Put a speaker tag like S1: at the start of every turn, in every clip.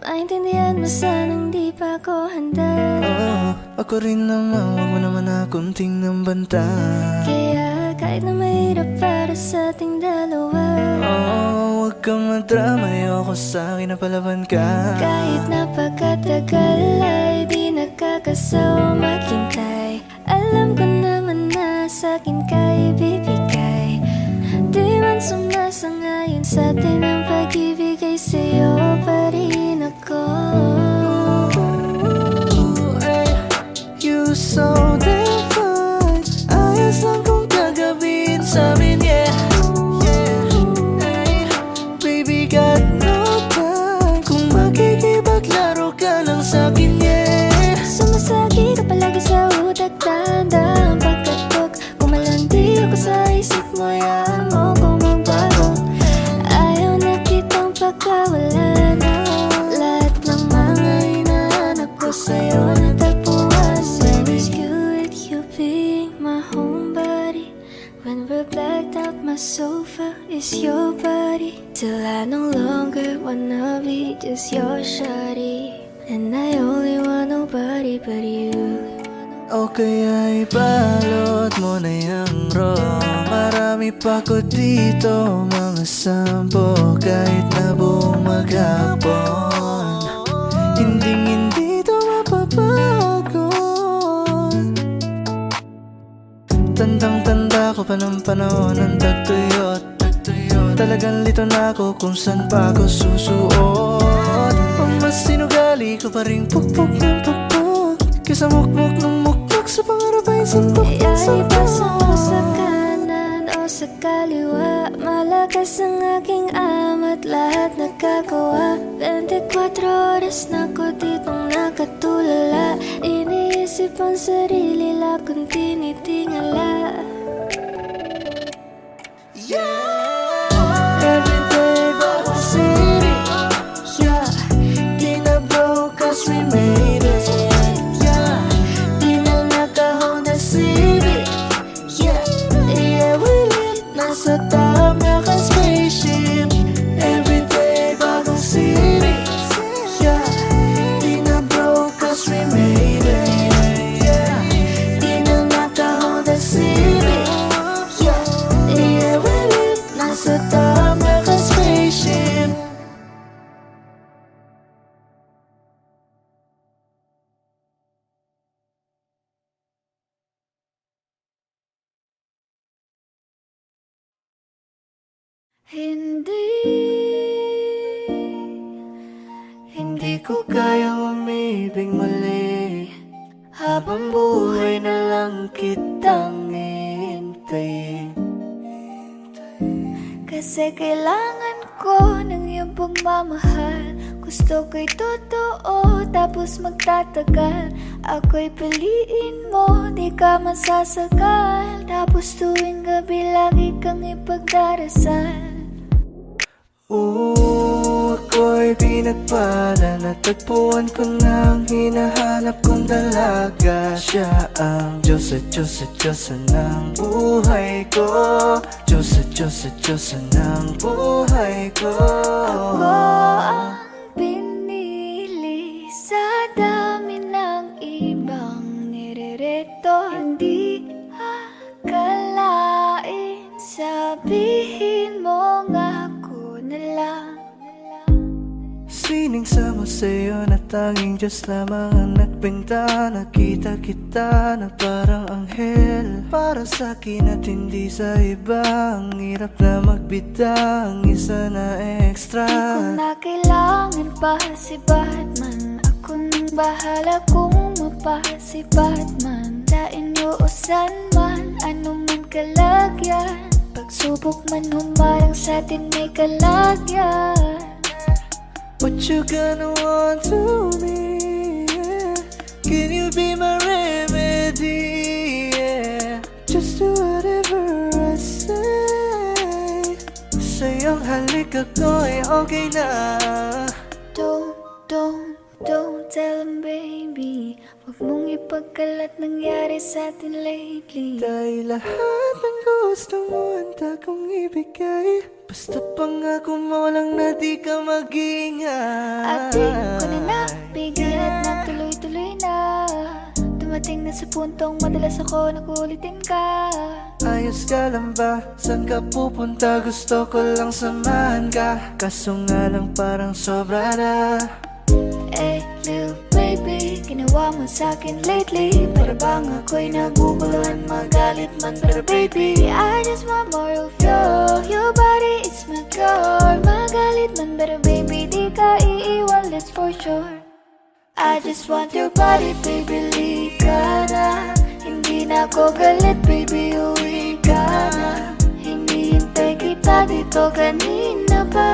S1: Maintindihan mo sanang di pa ako handa.
S2: Ako rin naman, wag mo naman akong tingnan banta.
S1: Kaya kahit na mahirap para sa ating dalawa,
S2: Wag kang madrama, ayoko sa'kin na palaban ka.
S1: kahit napakatagal ay di nakakasawa maghintay. Alam ko naman na sa'kin ka ibibigay. Di man sumasangayon sa'tin ang pag-ibig, ay sa'yo pa rin ako.
S2: You so damn fine, ayos lang kung gagawin sa'min, yeah. Baby, got no time kung makikipaglaro ka lang sa'kin, yeah.
S1: Sumasagi ka palagi sa utak, tanda ang pagkatok. Kumalandi ako sa isip mo, yahan mo kung magbago. Ayaw na kitang pagkawalan. Lahat ng mga hinahanap ko sa'yo natagpuan. When it's you with you being my homebody, when we're blacked out, my sofa is your body. Till I no longer wanna be just your shawty, and I only want nobody but you.
S2: O kaya ibalot mo na yung raw. Marami pa ko dito, mga sampo. Kahit na buong maghapon, hindi to mapabago. Tandang-tanda ko pa ng panahon ng tagtuyot. Talagang lito na ako kung saan pa ako susuot. Ang mas sinugali ko pa rin pukpok ng pukpok, kaysa mukmok ng mukmok sa pangarap ay suntok ng
S1: Kaya
S2: suntok.
S1: ipasa mo sa kanan o sa kaliwa, malakas ang aking amat, lahat nagkagawa. 24 oras na ko ditong nakatulala, iniisip ang sarili, lakong tinitingala.
S2: Every day bagong city, yeah. Di na broke cause we made it, yeah. Di na naka-Honda Civic, yeah. Yeah, we lit, nasa top naka-spaceship. Every day bagong city, yeah. Di na broke cause we made it, yeah. Di na naka-Honda Civic, yeah. Yeah, we lit, nasa top naka-spaceship. Hindi ko kayang umibig muli, habang buhay na lang kitang hintayin.
S1: Kasi kailangan ko ng iyong pagmamahal. Gusto ko'y totoo, tapos magtatagal. Ako'y piliin mo, di ka masasagal. Tapos tuwing gabi lagi kang ipagdarasal.
S2: Ako'y pinagpala, natagpuan ko na ang hinahanap kong dalaga. Siya ang Diyos at Diyos at Diyosa ng buhay ko. Diyos at Diyos at Diyosa ng buhay ko.
S1: Ako ang pinili sa dami ng ibang nirereto. Hindi akalain, sabihin mo nga ako na lang.
S2: Sining sama sa'yo na tanging Diyos lamang ang nagbenta. Nakita kita na parang anghel para sa'kin at hindi sa iba. Ang hirap na magbita, ang isa na extra.
S1: Di ko na kailangan pa si Batman. Ako nang bahala kung mapa si Batman. Sa inyo o san man, ano man kalagyan. Pagsubok man humarang sa'tin may kalagyan.
S2: What you gonna want to me, yeah? Can you be my remedy, yeah? Just do whatever I say. Sa'yong halik ako ay okay na.
S1: Don't tell him, baby. Huwag mong ipagkalat nangyari sa atin lately.
S2: Dahil lahat ng gusto mo handa kong ibigay. Basta pangako mo lang na di ka mag-ingay.
S1: At di ko na napigil at nagtuloy-tuloy na. Dumating na sa puntong madalas ako nakulitin ka.
S2: Ayos ka lang ba? Saan ka pupunta? Gusto ko lang samahan ka. Kaso nga lang parang sobra na.
S1: Eh, little baby, ginawa mo sa'kin lately. Para bang ako'y naguguluhan, magalit man. Pero baby, I just want more of you. Your body is my cure. Magalit man, pero baby, di ka iiwan, that's for sure. I just want your body, baby, lika na. Hindi na ako galit, baby, uwi ka na. Hinihintay kita dito kanina pa.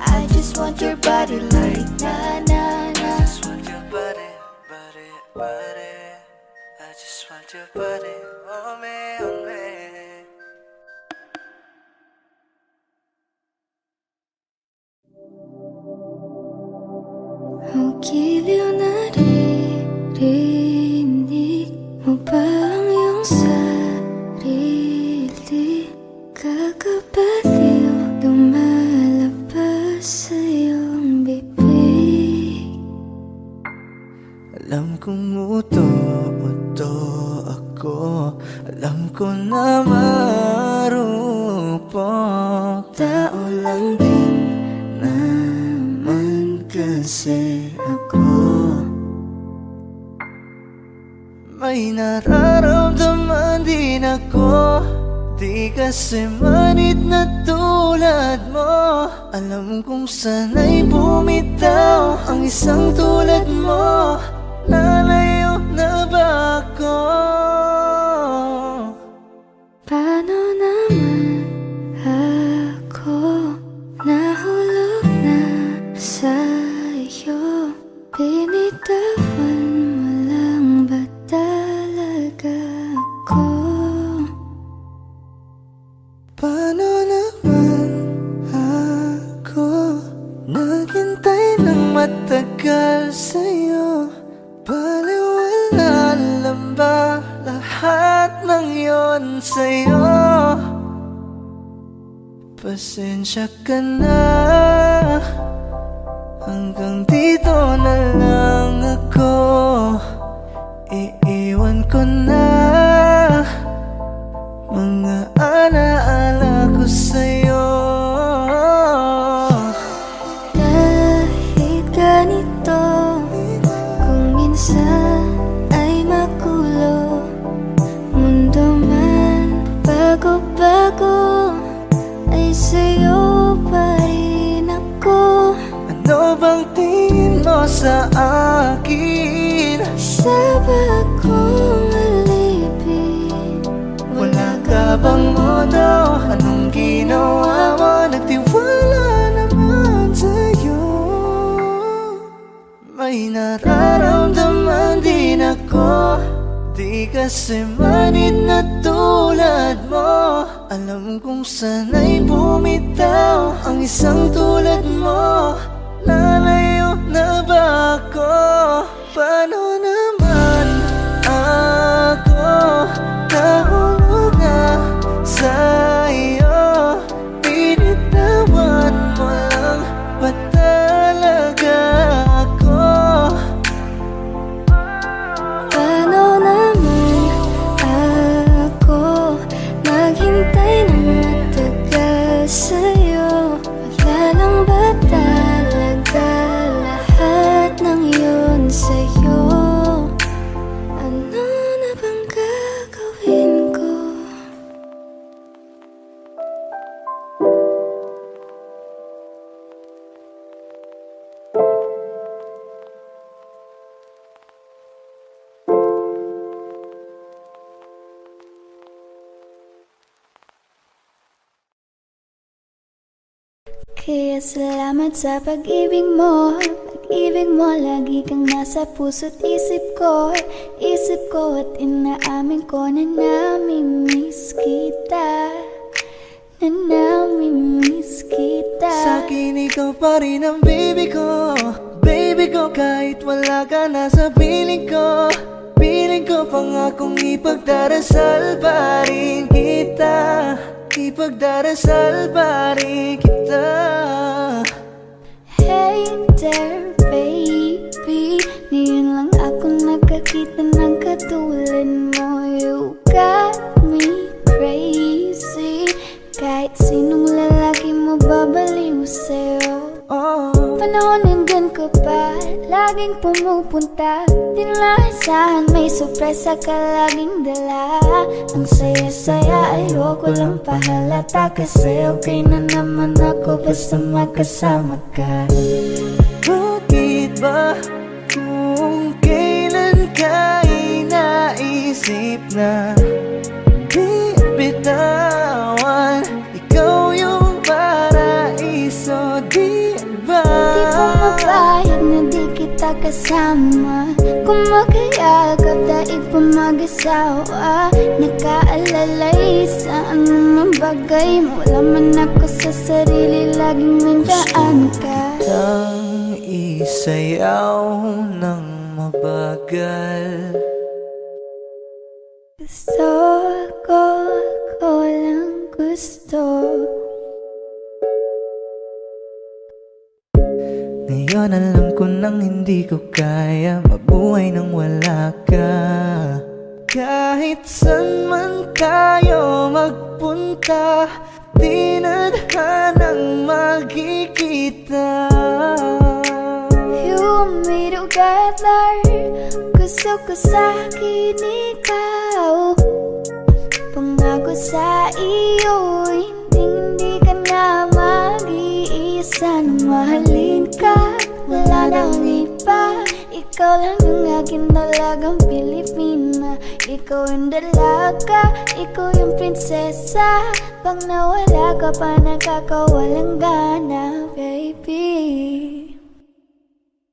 S1: I just want your body like na-na-na.
S2: I just want your body, body, body. I just want your body, on me, on me.
S1: Ang giliw na naririnig mo ba ang iyong sarili? Kakabaliw, lumalabas sa iyong bibig.
S2: Alam kong uto ako. Alam ko na marupok. Tao lang din naman kasi ako. May nararamdaman din ako. Di kasi manid na tulad mo. Alam kong sana'y bumitaw ang isang tulad mo. Lalayo na ba ako?
S1: Paano naman ako nahulog na sa'yo? Binitawan mo lang ba talaga ako?
S2: Paano naman ako naghintay ng matagal sa'yo? Baliwala lang ba lahat ng yon sa'yo? Pasensya ka na, hanggang dito na lang ako. Iiwan ko na mga alaala ko sa'yo.
S1: Kahit ganito, kung minsan ay magulo, mundo man bago-bago, ay sa'yo pa rin ako.
S2: Ano bang tingin mo sa akin?
S1: Sa bagong alipin,
S2: Wala ka bang modo? Anong ginawa mo? Nagtiwala naman sa'yo. May nararamdaman din ako. Di kasi manid na tulad mo. Alam kong sana'y bumitaw ang isang tulad mo. Lalayo na ba ako? Paano naman ako nahulog na sa'yo? Binitawan mo lang ba talaga ako?
S1: paano naman ako naghintay ng matagal sa'yo? Wala lang ba talaga lahat ng yun sa'yo? Ano na bang gagawin ko? Kaya salamat sa pag-ibig mo. Pag-ibig mo, lagi kang nasa puso't isip ko. Isip ko at inaamin ko na nami-miss kita. Na nami-miss kita.
S2: Sa'kin ikaw pa rin ang baby ko. Baby ko, kahit wala ka na sa piling ko. Piling ko pangakong ipagdarasal pa rin kita. Ipagdarasal pa rin kita.
S1: Hey there, baby, ngayon lang ako nakakita ng katulad mo. You got me crazy, kahit sinong lalaki mo babaliw sa'yo. Panahon nandyan ka pa, laging pumupunta. Di naasahan, may sorpresa ka laging dala. Ang saya-saya, ayoko lang pahalata. Kasi okay na naman ako basta makasama ka.
S2: Bakit ba kung kailan ka inaisip na di bitawan? Ikaw yung paraiso, di ba?
S1: Di ko mapayag na di kita kasama. Kung magkayagap, daig pa mag-asawa. Nakaalalay sa anumang bagay. Wala man ako sa sarili, laging nandyan ka.
S2: Ang isayaw ng mabagal.
S1: Gusto ko, ako lang gusto.
S2: Ngayon alam ko nang hindi ko kaya mabuhay nang wala ka. Kahit saan man tayo magpunta, di na hanang magkikita.
S1: You and me together, gusto ko sa'kin ikaw. Pangako sa iyo, hindi ka na mag-iisa. Nang mahalin ka, wala nang iba. Ikaw lang yung akin talagang Pilipina. Ikaw yung dalaga, ikaw yung prinsesa. Pag nawala ka pa, nakakawalang gana, baby.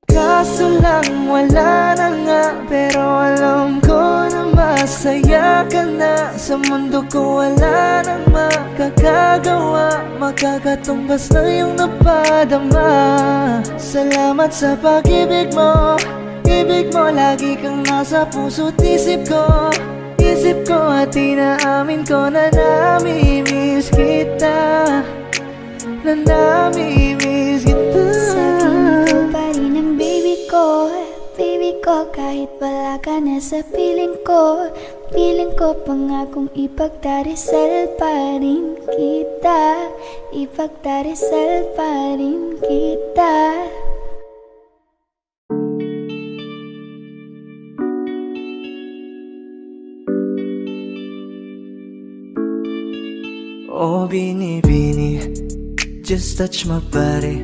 S2: Kaso lang wala na nga, pero alam ko na masaya ka na. Sa mundo ko wala nang makakagawa, makakatumbas na yung napadama. Salamat sa pag-ibig mo, ibig mo lagi kang nasa puso't isip ko. Isip ko at inaamin ko na namimiss kita. Na namimiss kita.
S1: Sa'kin ikaw pa rin ang baby ko. Baby ko, kahit wala ka na sa piling ko. Piling ko pangakong ipagdarasal pa rin kita. Ipagdarasal pa rin kita.
S2: Oh, Bini, just touch my body.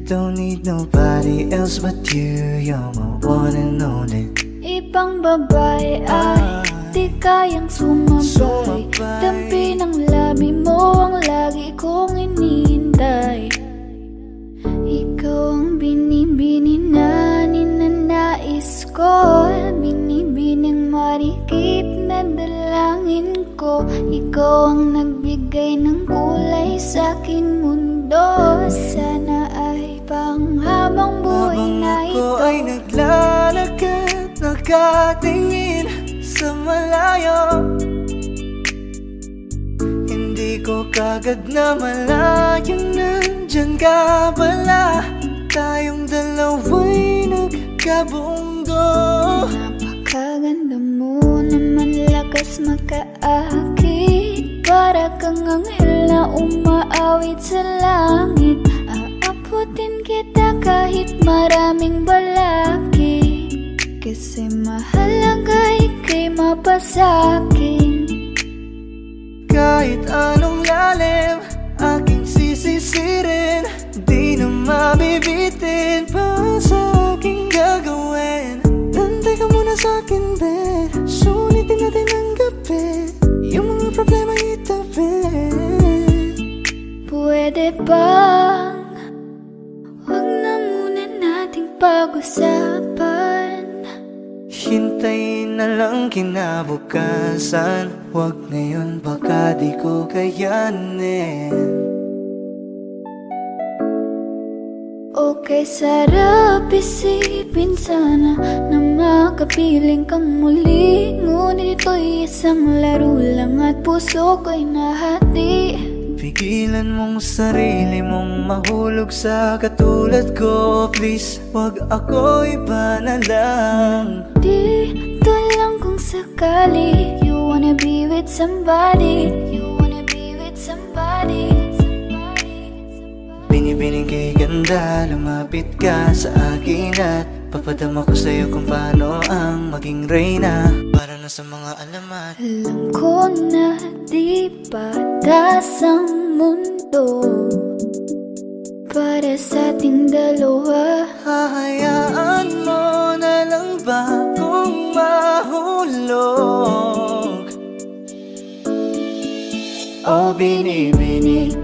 S2: Don't need nobody else but you. You're my one and only.
S1: Ibang babae ay di kayang sumabay. Dampi ng labi mo ang lagi kong iniintay. Ikaw ang binibini na ninanais ko. Binibining marikit na dalangin ko. Ikaw ang nagbigay ng kulay sa aking mundo. Sana ay panghabang buhay na ito.
S2: Ako ay naglalakad, nakatingin sa malayo. Hindi ko kagad na malayang nandyan ka pala. Tayong dalawa'y nagkabundo.
S1: Napakaganda mo naman, lakas makaakit. Para kang anghel na umaawit sa langit. Aabutin kita kahit maraming balakid. Kasi mahalaga ika'y mapasakin.
S2: Kahit anong lalim, aking sisisirin. Di na mabibitin pa sa aking gagawin. Nantay ka muna sa'kin, be. Sulitin natin ang gabi. Yung mga problema itabi.
S1: Pwede bang huwag na muna nating pag-usapan?
S2: Hintayin na lang kinabukasan. Huwag ngayon, baka di ko kayanin.
S1: Kay sarap isipin sana na makapiling kang muli. Ngunit ito'y isang laro lang at puso ko'y nahati.
S2: Pigilan mong sarili mong mahulog sa katulad ko. Please, wag ako, iba na lang.
S1: Dito lang kung sakali you wanna be with somebody. You wanna be with somebody.
S2: Binibining kay ganda, lumapit ka sa akin at papadama ko sa'yo kung paano ang maging reyna. Para na sa mga alamat.
S1: Alam ko na di patas ang mundo para sa ating dalawa.
S2: Hahayaan mo na lang ba kung mahulog? Oh, bini-bini,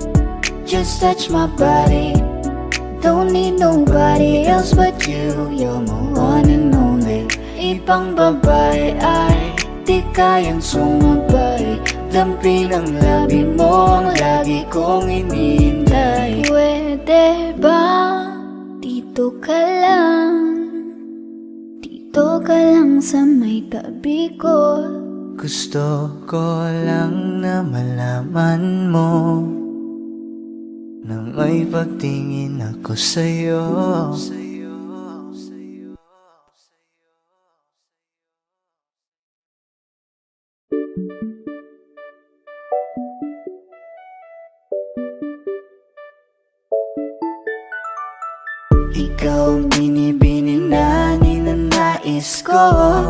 S2: just touch my body. Don't need nobody else but you. You're my one and only. Ibang babae ay di kayang sumabay. Dampi ng labi mo ang lagi kong inihintay. Pwede ba dito ka lang? Dito ka lang sa may tabi ko. Gusto ko lang na malaman mo na may pagtingin ako sa'yo. Ikaw ang binibining na ninanais ko.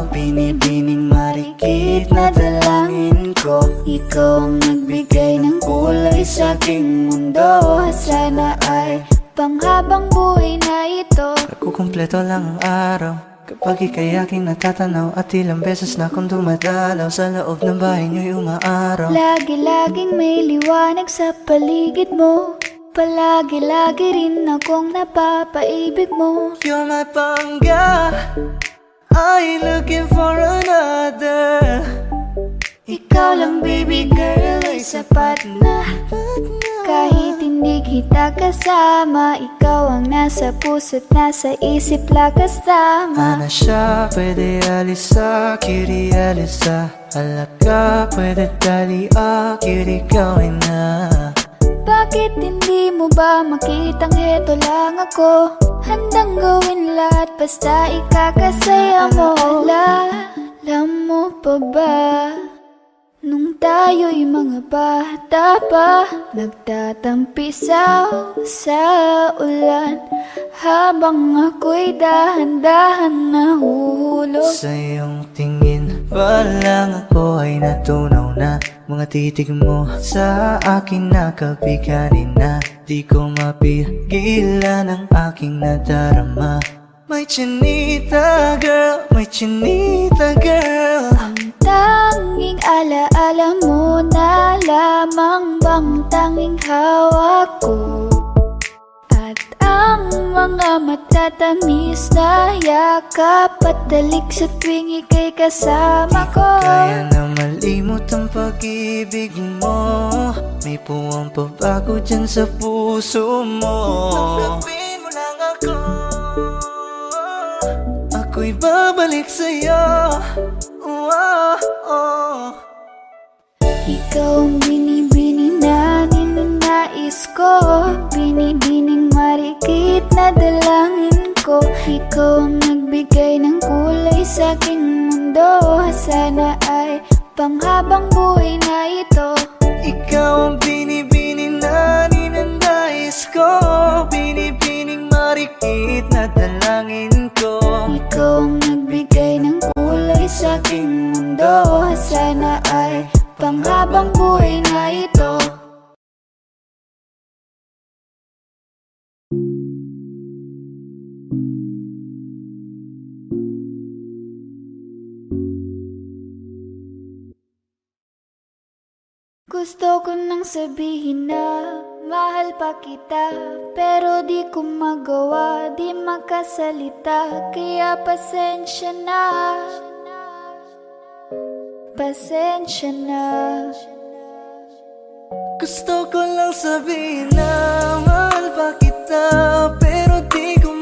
S2: Binibining marikit na dalangin ko.
S1: Ikaw ang nagbigay ng kulay sa aking mundo. Sana ay panghabang buhay na ito.
S2: Nagkukumpleto lang ang araw kapag ika'y aking natatanaw. At ilang beses na akong dumadalaw sa loob ng bahay niyo'y umaaraw.
S1: Lagi-laging may liwanag sa paligid mo. Palagi-lagi rin akong napapaibig mo.
S2: You're my pangga, I ain't looking for another.
S1: Ikaw lang baby girl ay sapat na. Kahit hindi kita kasama, ikaw ang nasa puso't nasa isip lakas tama.
S2: Ana siya, pwede alisa, kiri alisa. Alaka, pwede tali, kiri gawin na.
S1: Bakit hindi mo ba makitang heto lang ako? Handang gawin lahat basta ikakasaya mo. Alam mo pa ba? Nung tayo'y mga bata pa, nagtatampisaw sa ulan habang ako'y dahan-dahan nahuhulog.
S2: Sa iyong tingin pa lang ako ay natunaw na. Mga titig mo sa akin nakabiganin na. Di ko mapigilan ang aking nadarama. My chinita girl, my chinita girl.
S1: Ang tanging alaala mo na lamang bang tanging hawak ko. At ang mga matatamis na yakap at dalik sa tuwing ika'y kasama ko.
S2: Kaya na malimot ang pag-ibig mo. May puwang pabago dyan sa puso mo. Tanggapin mo lang ako. Ako'y babalik sa'yo.
S1: Ikaw ang binibini na ninanais ko. Binibining marikit na dalangin ko. Ikaw ang nagbigay ng kulay sa aking mundo. Sana ay panghabang buhay na ito.
S2: Ikaw ang binibining na ninanais ko. Binibining marikit na dalangin ko.
S1: Ikaw ang nagbigay ng kulay sa aking mundo. Sana ay panghabang buhay na ito. Gusto ko nang sabihin na mahal pa kita, pero di ko magawa, di makasalita. Kaya pasensya na, pasensya na.
S2: Gusto ko lang sabihin na mahal pa kita, pero di ko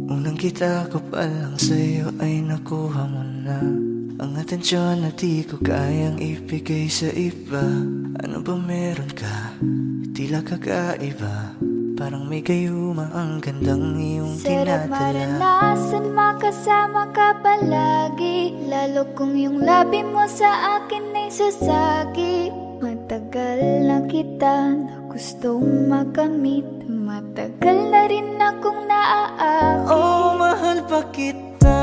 S2: Unang kita ko pa lang sa'yo ay nakuha mo na ang atensyon na di ko kayang ibigay sa iba. Ano ba meron ka? Tila kakaiba. Parang may gayuma ang gandang iyong
S1: Sarap
S2: tinadala.
S1: maranasan, makasama ka palagi. Lalo kung yung labi mo sa akin ay sasagi. Matagal na kita na gustong makamit. Matagal na rin akong naaakit.
S2: Oh, mahal pa kita,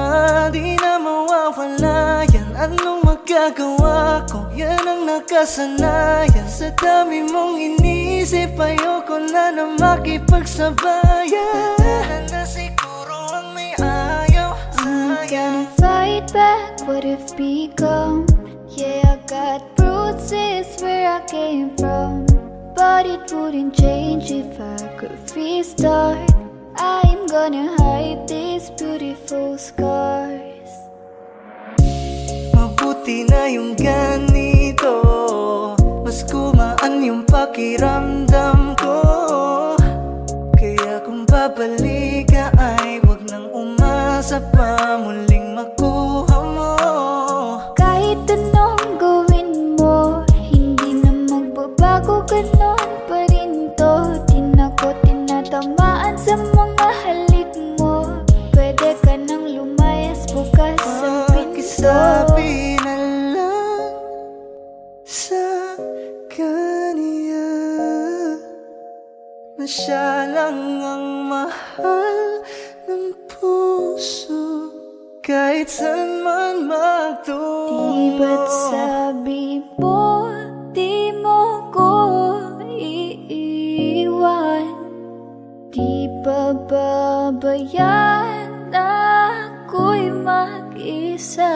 S2: di na mawawala yan. Anong magagawa ko? Yan ang nakasanayan. Sa dami mong inisip, ayoko na makipagsabayan. Tatanan na siguro ang may ayaw
S1: I'm
S2: sa'yo.
S1: gonna fight back what if become. Yeah, I got bruises where I came from, but it wouldn't change if I could restart. I'm gonna hide these beautiful scars.
S2: Mabuti na yung ganito, mas kumaan yung pakiramdam ko. Kaya kung babalik ka ay wag nang umasa pa muling makuha mo.
S1: Kahit anong gawin mo, hindi na magbabago, ganon pa rin to. Di na ko tinatamaan sa mga halik mo. Pwede ka nang lumayas, bukas ang pinto.
S2: Pakisabi na lang sa kanya na siya lang ang mahal ng puso, kahit saan man magtungo.
S1: Di ba't sabi mo, di mo ko iiwan? Di ba babayaan na ako'y mag-isa?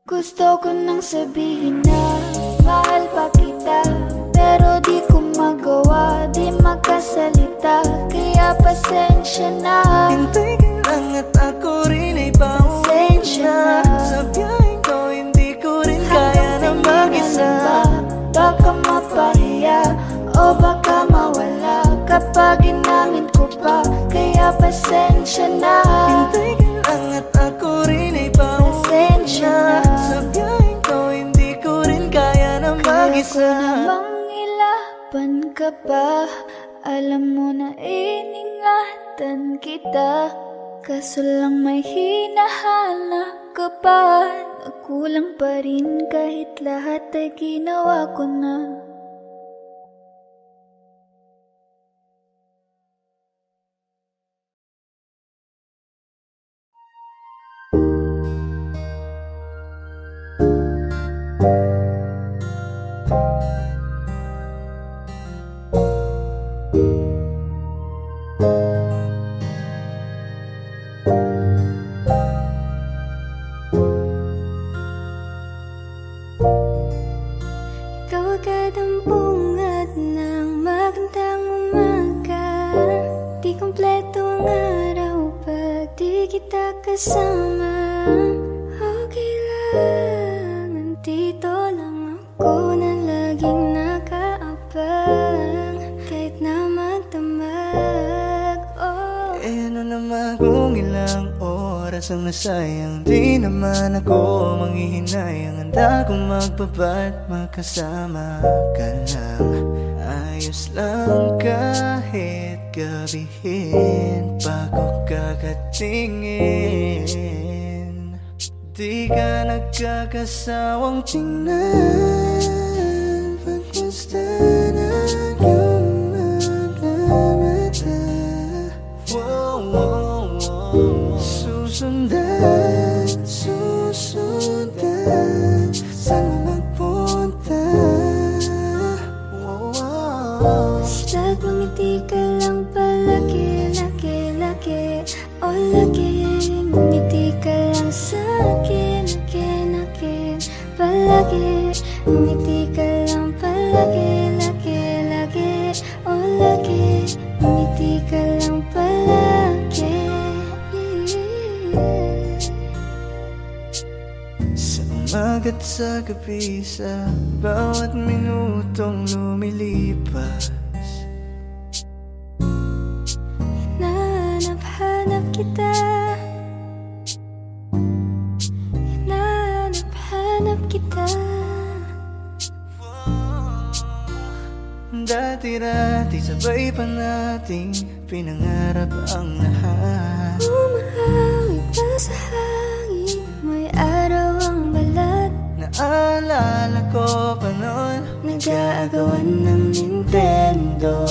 S1: Gusto ko nang sabihin na mahal pa kita, pero di ko magawa, di makasalita. Kaya pasensya na.
S2: Hintay ka lang at ako rin ay pauwi
S1: Pasensya
S2: na.
S1: na.
S2: Sa biyaheng ko hindi ko rin kaya na mag-isa.
S1: Baka mapahiya o baka mawala kapag inamin ko pa. Kaya pasensya na.
S2: Hintay ka lang at ako rin ay pauwi
S1: Pasensya
S2: na.
S1: na.
S2: Sa biyaheng ko hindi ko rin kaya na
S1: Kaya ko
S2: mag-isa.
S1: namang ilaban ka pa. Alam mo na iningatan kita, kaso lang may hinahanap ka pa. Nakulang pa rin kahit lahat ay ginawa ko na. Ikaw agad ang bungad ng magandang umaga. Di kompleto ang araw pag di kita kasama. Okay lang, nandito lang ako na laging nakaabang, kahit na magdamag. Oh.
S2: Eh ano naman kung ilang oras ang nasayang, di naman ako manghihinayang. Handa kong magbabat, makasama ka lang. Ayos lang kahit gabihin bago kakatingin. Di ka nagkakasawang tingnan pagmusta ng iyong mga mata. Wow, wow, wow. Susundan, susundan, saan mo magpunta? Wow, wow.
S1: Basta't ngumiti ka lang palagi, lagi, lagi. O lagi, ngumiti ka lang sa'kin, akin, akin. Palagi, ngumiti ka lang palagi, lagi, lagi. O lagi, ngumiti ka lang palagi.
S2: Sa umaga't sa gabi, sa bawat minutong lumilipas, dati-dati sabay pa nating pinangarap ang lahat.
S1: Umahawig pa sa hangin, may araw ang balat.
S2: Naalala ko pa noon,
S1: Nag-aagawan ng Nintendo.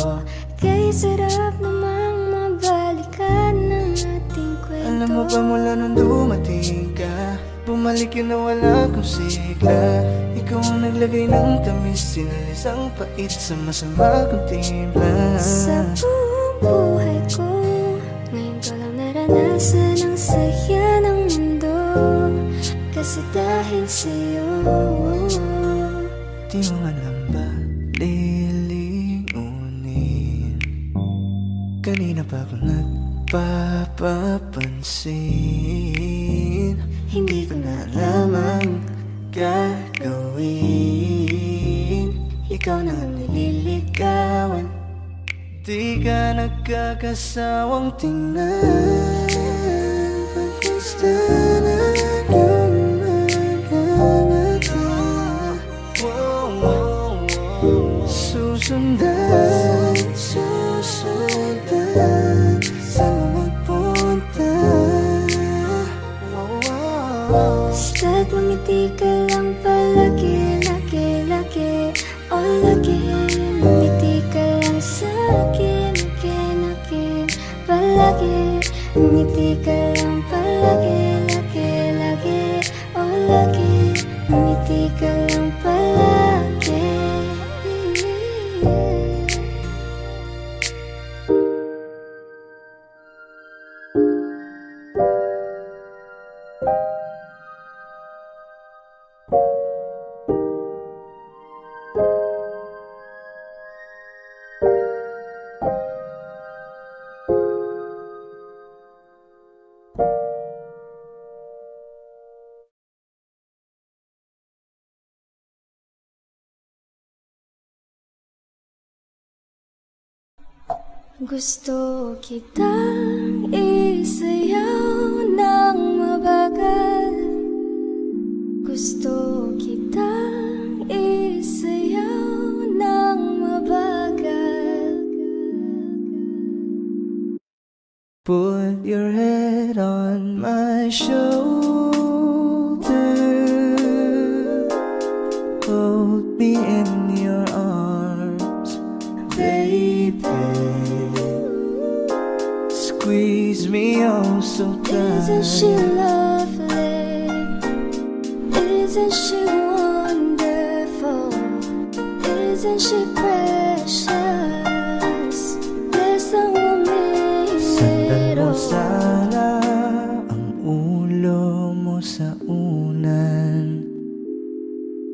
S1: Kay sarap namang mabalikan ng ating kwento.
S2: alam mo ba mula nung dumating ka, bumalik yun na wala kong sigla. Ikaw ang naglagay ng tamis, sinalis ang pait sa masama kong timpla.
S1: Sa buong buhay ko, ngayon ko lang naranasan ang saya ng mundo. Kasi dahil sa'yo,
S2: Di mo man lang ba lilingunin? Kanina pa ako nagpapapansin. Hindi ko na alam ang gagawin. Ikaw na ang nililigawan, di ka nagkakasawang tingnan. Pag gusto na susundan, susundan, saan mo magpunta?
S1: basta't ngumiti ka lang palagi, lagi, lagi, oh lagi. Ngumiti ka lang sa'kin, akin, akin, palagi. Ngumiti ka lang palagi, lagi, lagi, oh lagi. Ngumiti ka lang palagi. Gusto kitang isayaw ng mabagal. Gusto kitang isayaw ng mabagal.
S2: Put your head on my shoulder, hold me in your arms, baby. Squeeze me oh so
S1: Isn't she
S2: tight.
S1: lovely? Isn't she wonderful? Isn't she precious? There's someone
S2: Sandan mo
S1: little.
S2: sana ang ulo mo sa unan.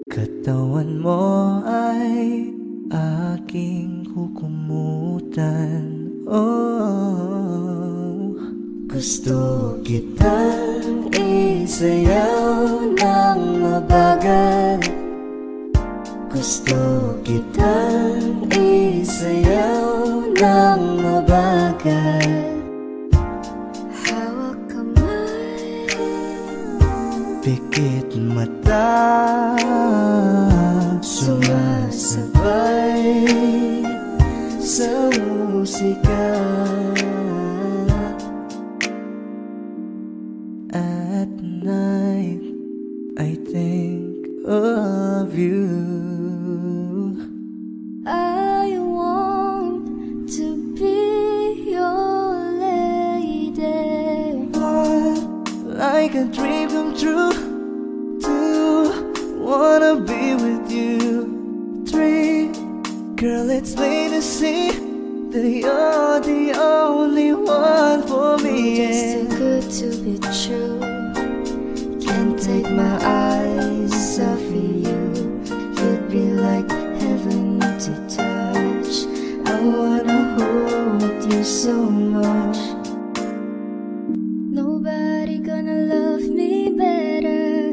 S2: Katawan mo ay aking kukumutan. Oh, gusto kitang isayaw ng mabagal. Gusto kitang isayaw ng mabagal.
S1: Hawak kamay,
S2: Pikit mata, sumasabay sa musika. At night, I think of you.
S1: I want to be your lady.
S2: Like a dream come true. 2, wanna be with you. 3, girl, it's plain to see that you're the only one for me.
S1: Just too good to be true. Can't take my eyes off of you. You'd be like heaven to touch. I wanna hold you so much. Nobody gonna love me better.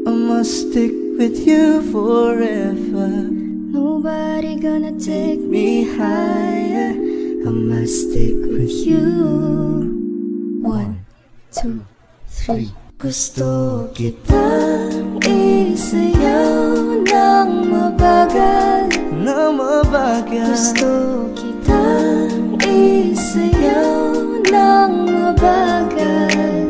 S2: I must stick with you forever.
S1: Nobody gonna take me higher. I must stick with you. 1, 2, 3. Gusto kitang isayaw ng mabagal.
S2: Na mabagal.
S1: Gusto kitang isayaw ng mabagal.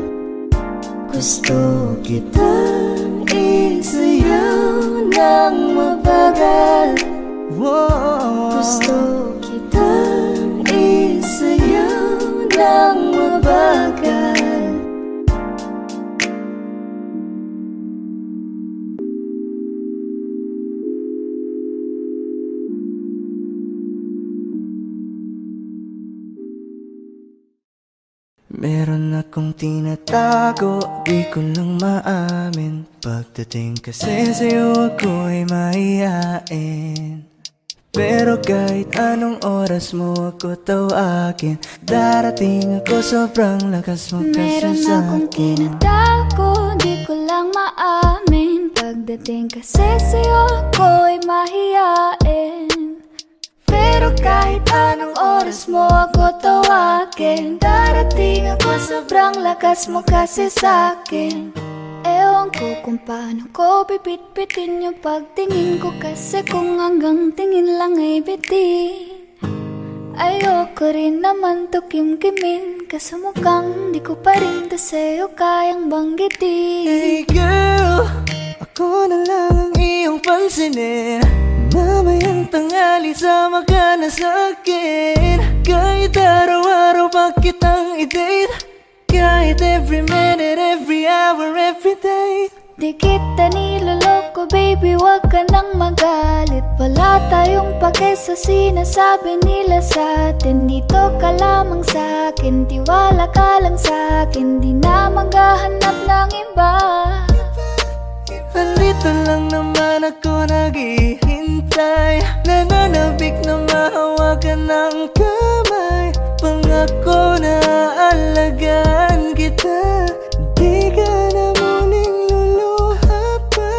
S1: Gusto kitang isayaw ng mabagal. Gusto kitang isayaw ng mabagal.
S2: Meron akong tinatago, di ko lang maamin. Pagdating kasi sa'yo ako'y mahihain. Pero kahit anong oras mo ako tawagin, darating ako, sobrang lakas mo kasi
S1: Meron akong
S2: sa'kin.
S1: tinatago, di ko lang maamin. Pagdating kasi sa'yo ako'y mahihain. Pero kahit anong oras mo ako tawagin, darating ako, sobrang lakas mo kasi sa'kin. Ewan ko kung paano ko pipit-pitin yung pagtingin ko, kasi kung hanggang tingin lang ay bitin. Ayoko rin naman to kim-kimin, kaso mukhang di ko pa rin to sa'yo kayang banggitin.
S2: Hey girl, ako na lang ang iyong pansinin. Mamayang tanghali sama ka na sa'kin. Kahit araw-araw pa kitang i-date, kahit every minute, every hour, every day.
S1: Di kita niloloko baby, wag ka nang magalit. Wala tayong pake sa sinasabi nila sa'tin. Dito ka lamang sa'kin, tiwala ka lang sa'kin. Di na maghahanap ng iba.
S2: Nandito lang naman ako naghihintay, nananabik na mahawakan ng kamay. Pangako na aalagaan kita, di ka na muling luluha pa.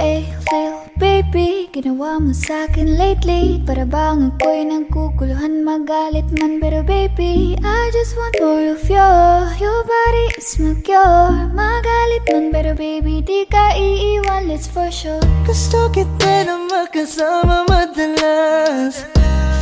S1: Eh, Lil baby, ginawa mo sa'kin lately. Para bang ako'y nagkukuluhan, magalit man. Pero baby, I just want more of you. Your body is my cure. Magalit man, pero baby, di ka iiwan, let's for sure.
S2: Gusto kita na makasama madalas,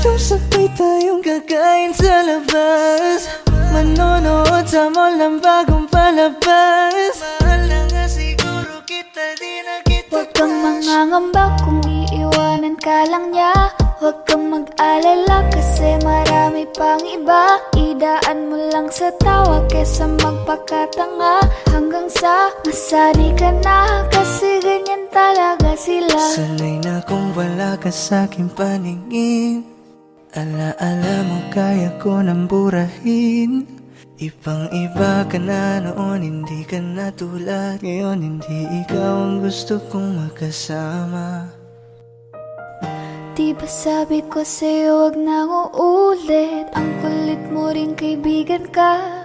S2: yung sabay tayong kakain sa labas, manonood sa mall ng bagong palabas. Mahal na nga siguro kita, di na kita
S1: Huwag kang mangangamba kung iiwanan ka lang niya. Huwag kang mag-alala kasi marami pang iba. Idaan mo lang sa tawa kesa magpakatanga, hanggang sa masanay ka na, kasi ganyan talaga sila.
S2: Sanay na kung wala ka sa'king paningin. Ala-ala mo kaya ko nang burahin. Ibang iba ka na noon, hindi ka na tulad ngayon. Hindi ikaw ang gusto kong makasama.
S1: Di ba sabi ko sa'yo wag na uulit? Ang kulit mo rin kaibigan ka.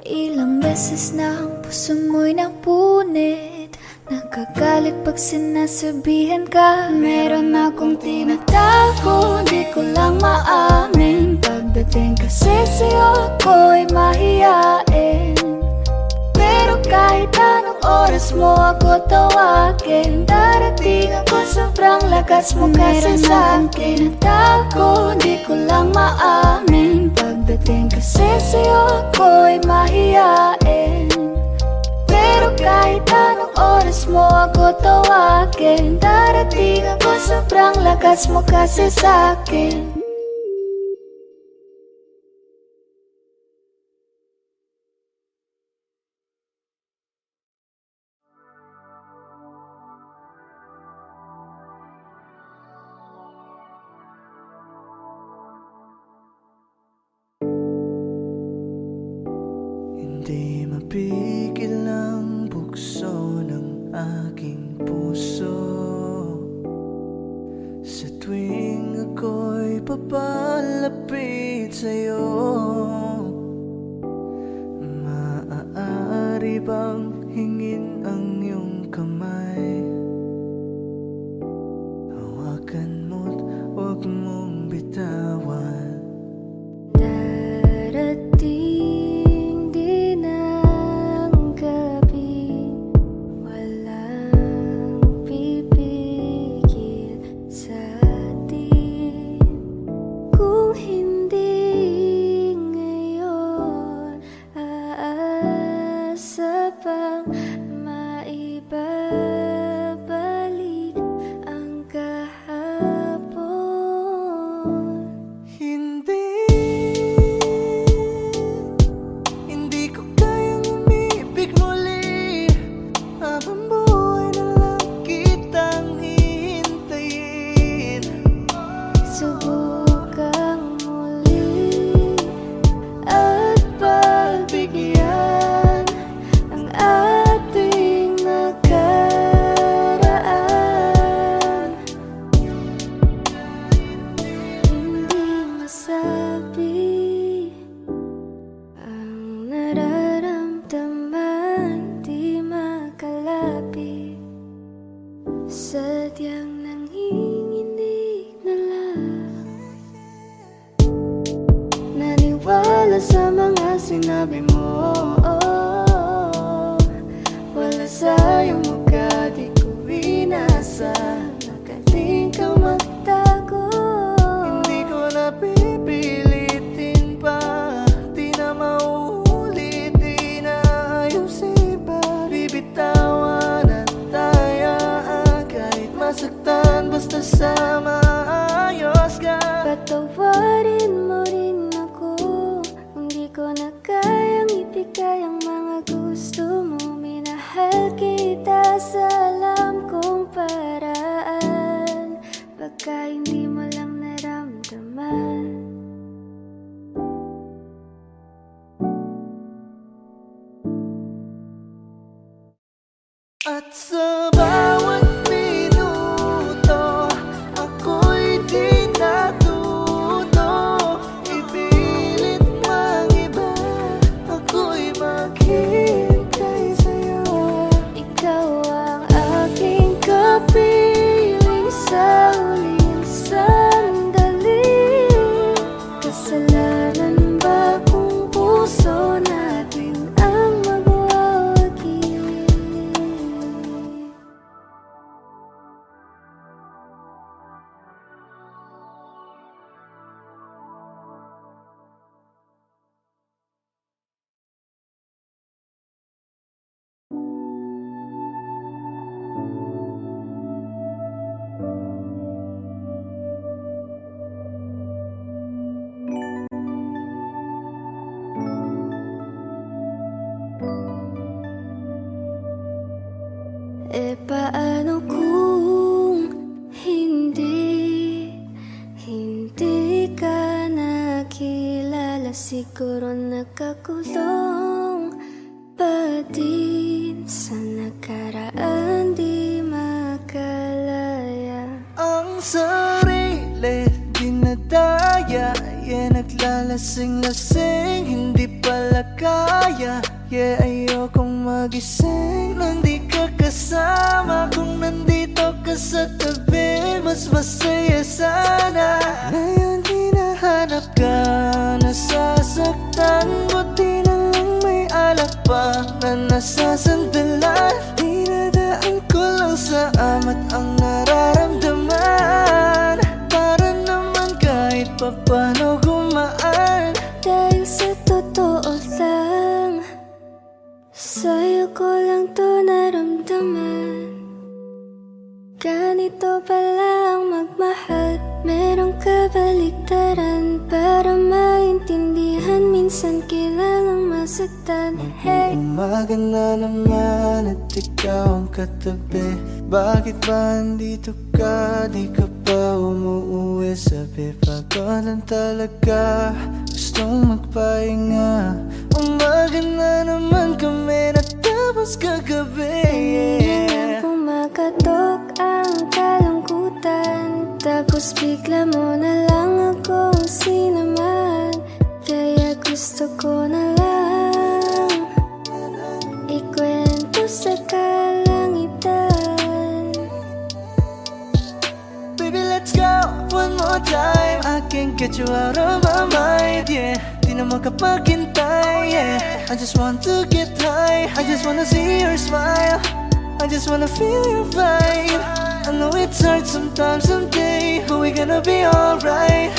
S1: Ilang beses na ang puso mo'y napunit. Nakagalit pag sinasabihan ka. Meron akong tinatago, di ko lang maamin. Pagdating kasi sa'yo ako'y mahihain. Pero kahit anong oras mo ako tawagin, darating ako, sobrang lakas mo kasi sa'kin. Tinatago, di ko lang maamin. Pagdating kasi sa'yo ako'y mahihain. Pero kahit anong oras mo ako tawagin, darating ako, sobrang lakas mo kasi sa'kin.
S2: Hindi mapigil ang bukso ng aking puso sa tuwing ako'y papalapit sa'yo. Maaari bang hingin ang iyong kamay? Hawakan mo't huwag mong bitawan.
S1: Darating din ang gabi, walang pipigil sa
S2: Wala sa mga sinabi mo, wala sa iyong mukha, di ko binasa. Magaling kang magtago. Hindi ko na pipilitin pa, di na mauulit, di na ayusin pa. Bibitawan at tayaan, kahit masaktan, basta sa maayos ka. Patawarin mo rin ako, hindi ko na kayang ibigay ang mga gusto mo. Minahal kita sa alam kong paraan, baka hindi mo lang naramdaman. At sa bawat minuto, ako'y di natuto. Ipilit mang iba, ako'y maghihintay sa'yo. Ikaw ang aking kapiling sa huling sandali. Kasalanan ba kung puso natin ang magwawagi? Paano kung hindi ka nakilala? Siguro nakakulong pa din sa nakaraan, di makalaya. Ang sarili dinadaya, naglalasing-lasing, hindi pala kaya. Ayokong magising nang di ka kasama. Kung nandito ka sa tabi, mas masaya sana. Ngayon hinahanap ka, nasasaktan. Buti na lang may alak pa na nasasandalan. Dinadaan ko lang sa amat ang nararamdaman, para naman kahit papano gumaan. Dahil sa totoo lang, sa'yo ko lang to naramdaman. Ganito pala ang magmahal, merong kabaliktaran. Para maintindihan, minsan kailangang masaktan. Hey, umaga na naman at ikaw ang katabi. Bakit ba andito ka? Di ka pa umuuwi. Sabi pagod lang talaga, gustong magpahinga. Umaga na naman kami, natapos kagabi. Hindi na pumakatok ang kalungkutan, tapos bigla mo na lang akong sinamahan. Kaya gusto ko na lang ikwento sa kalangitan. Baby, let's go one more time. I can't get you out of my mind, yeah. Di na makapaghintay, yeah. I just want to get high, I just wanna see your smile, I just wanna feel your vibe. I know it's hard sometimes, someday, but we're gonna be alright.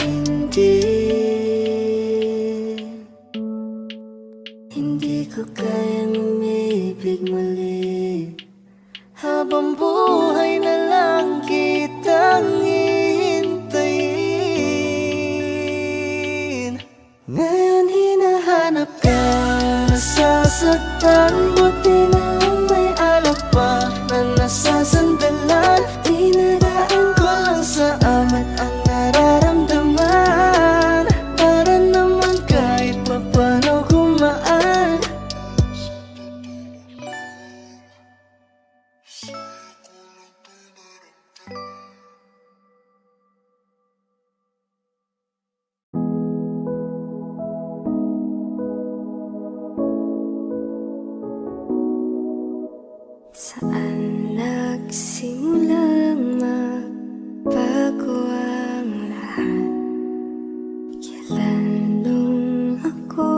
S2: Hindi ko kayang umibig muli, habang buhay na lang kitang hihintayin. Ngayon hinahanap ka, nasasaktan. Buti na lang may alak pa na nasasandalan. Dinadaan ko lang sa amat ang nararamdaman, para naman kahit papano gumaan. Saan nagsimulang magbago ang lahat? Kailan nung ako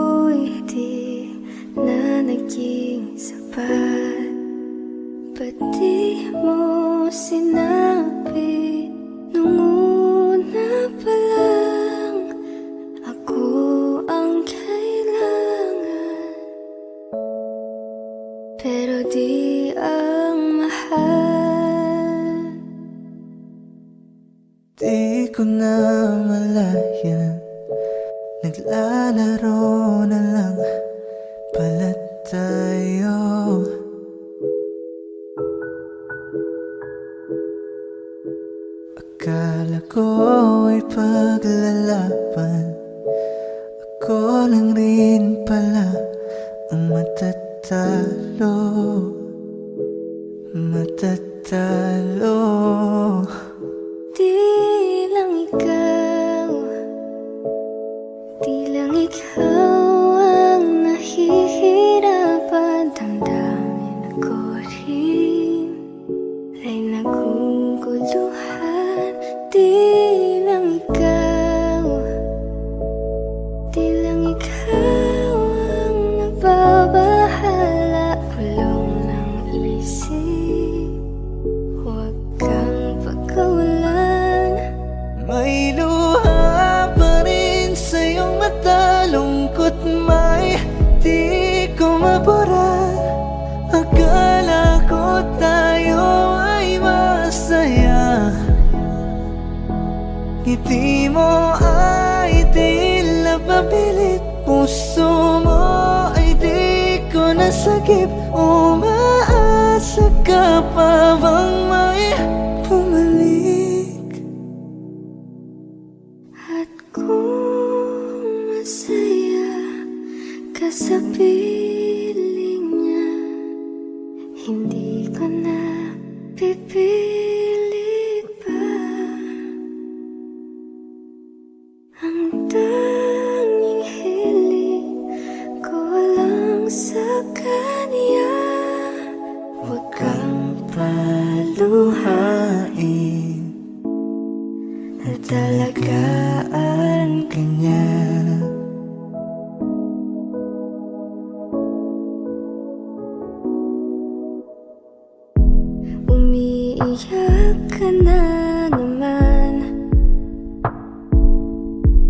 S2: Di ko na malayan, naglalaro na lang pala tayo. Akala ko ay paglalaban, ako lang rin pala ang matatalo. Matatalo.
S1: Di lang ikaw, di lang ikaw ang nahihirapan. Damdamin ako rin ay naguguluhan. Di lang ikaw, di lang ikaw ang nagbabahala. Pulong ng isip, huwag kang pagkawalan.
S2: May luha pa rin sa iyong mata, lungkot may di ko mabura. Akala ko tayo ay masaya, ngiti mo ay tila papilit, puso mo ay di ko nasagip. Umaasa ka pa bang may bumalik?
S1: At kung masaya ka sa piling niya, hindi ko na pipilit pa. Ang tanging hiling ko lang sa kanya, huwag kang
S2: paluhain, natalagaan ka niya.
S1: umiiyak ka na naman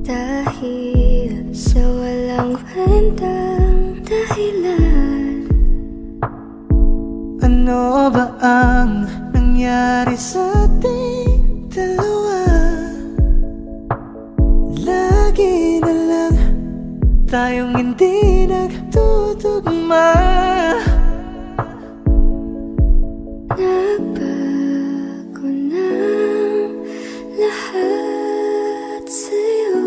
S1: dahil sa walang kwentang dahilan.
S2: Ano ba ang nangyari sa ating dalawa? Lagi na lang tayong hindi nagtutugma.
S1: Nagbago ng lahat sa'yo,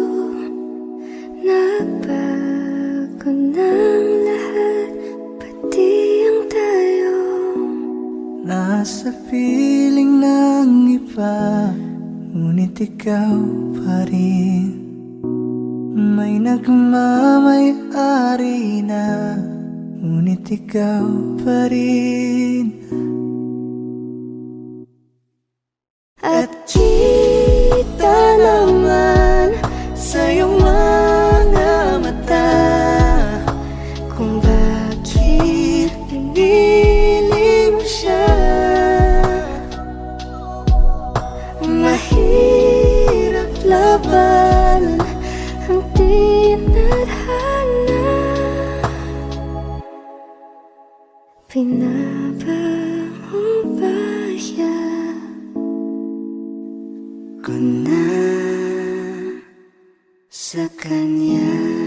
S1: nagbago ng lahat, pati ang tayo.
S2: Nasa piling ng iba, ngunit ikaw pa rin. May nagmamay-ari na, ngunit ikaw pa rin.
S1: At kita naman sa iyong mga mata kung bakit pinili mo siya. Mahirap labanan ang tinadhana, pinaba mo ba siya? Ko na sa kanya.